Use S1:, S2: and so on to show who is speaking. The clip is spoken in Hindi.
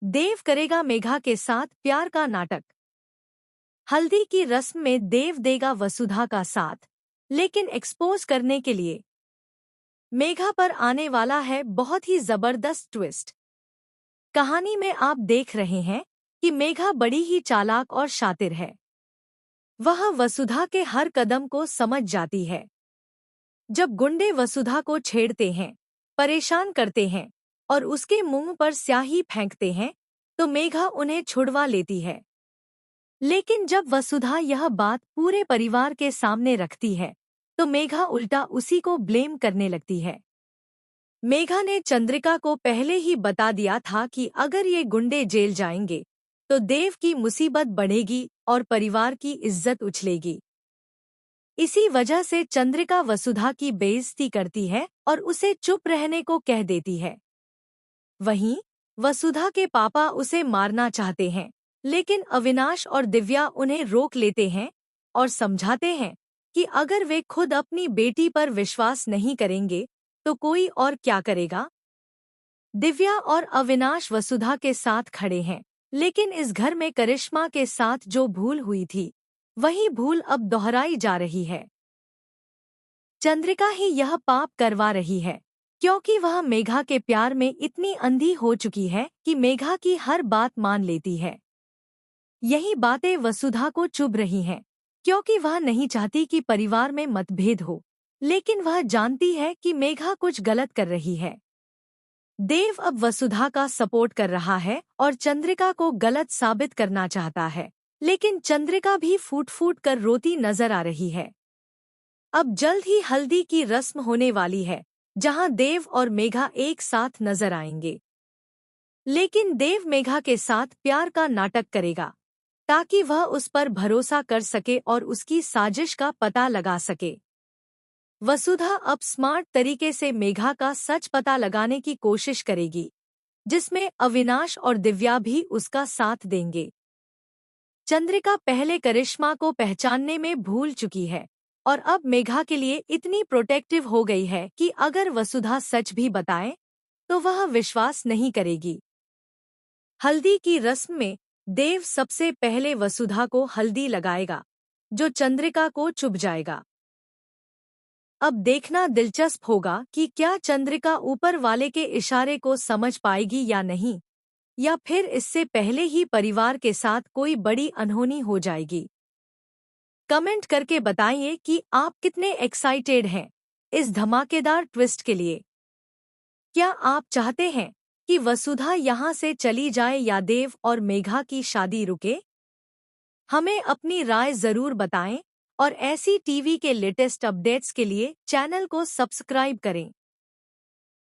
S1: देव करेगा मेघा के साथ प्यार का नाटक। हल्दी की रस्म में देव देगा वसुधा का साथ, लेकिन एक्सपोज करने के लिए मेघा पर आने वाला है बहुत ही जबरदस्त ट्विस्ट। कहानी में आप देख रहे हैं कि मेघा बड़ी ही चालाक और शातिर है। वह वसुधा के हर कदम को समझ जाती है। जब गुंडे वसुधा को छेड़ते हैं, परेशान करते हैं और उसके मुंह पर स्याही फेंकते हैं, तो मेघा उन्हें छुड़वा लेती है। लेकिन जब वसुधा यह बात पूरे परिवार के सामने रखती है, तो मेघा उल्टा उसी को ब्लेम करने लगती है। मेघा ने चंद्रिका को पहले ही बता दिया था कि अगर ये गुंडे जेल जाएंगे, तो देव की मुसीबत बढ़ेगी और परिवार की इज्जत उछलेगी। इसी वजह से चंद्रिका वसुधा की बेइज्जती करती है और उसे चुप रहने को कह देती है। वहीं वसुधा के पापा उसे मारना चाहते हैं, लेकिन अविनाश और दिव्या उन्हें रोक लेते हैं और समझाते हैं कि अगर वे खुद अपनी बेटी पर विश्वास नहीं करेंगे तो कोई और क्या करेगा। दिव्या और अविनाश वसुधा के साथ खड़े हैं, लेकिन इस घर में करिश्मा के साथ जो भूल हुई थी, वही भूल अब दोहराई जा रही है। चंद्रिका ही यह पाप करवा रही है, क्योंकि वह मेघा के प्यार में इतनी अंधी हो चुकी है कि मेघा की हर बात मान लेती है। यही बातें वसुधा को चुभ रही हैं, क्योंकि वह नहीं चाहती कि परिवार में मतभेद हो, लेकिन वह जानती है कि मेघा कुछ गलत कर रही है। देव अब वसुधा का सपोर्ट कर रहा है और चंद्रिका को गलत साबित करना चाहता है, लेकिन चंद्रिका भी फूट फूट कर रोती नजर आ रही है। अब जल्द ही हल्दी की रस्म होने वाली है, जहां देव और मेघा एक साथ नजर आएंगे। लेकिन देव मेघा के साथ प्यार का नाटक करेगा, ताकि वह उस पर भरोसा कर सके और उसकी साजिश का पता लगा सके। वसुधा अब स्मार्ट तरीके से मेघा का सच पता लगाने की कोशिश करेगी, जिसमें अविनाश और दिव्या भी उसका साथ देंगे। चंद्रिका पहले करिश्मा को पहचानने में भूल चुकी है और अब मेघा के लिए इतनी प्रोटेक्टिव हो गई है कि अगर वसुधा सच भी बताए, तो वह विश्वास नहीं करेगी। हल्दी की रस्म में देव सबसे पहले वसुधा को हल्दी लगाएगा, जो चंद्रिका को चुभ जाएगा। अब देखना दिलचस्प होगा कि क्या चंद्रिका ऊपर वाले के इशारे को समझ पाएगी या नहीं, या फिर इससे पहले ही परिवार के साथ कोई बड़ी अनहोनी हो जाएगी। कमेंट करके बताइए कि आप कितने एक्साइटेड हैं इस धमाकेदार ट्विस्ट के लिए। क्या आप चाहते हैं कि वसुधा यहाँ से चली जाए या देव और मेघा की शादी रुके? हमें अपनी राय जरूर बताएं और ऐसी टीवी के लेटेस्ट अपडेट्स के लिए चैनल को सब्सक्राइब करें।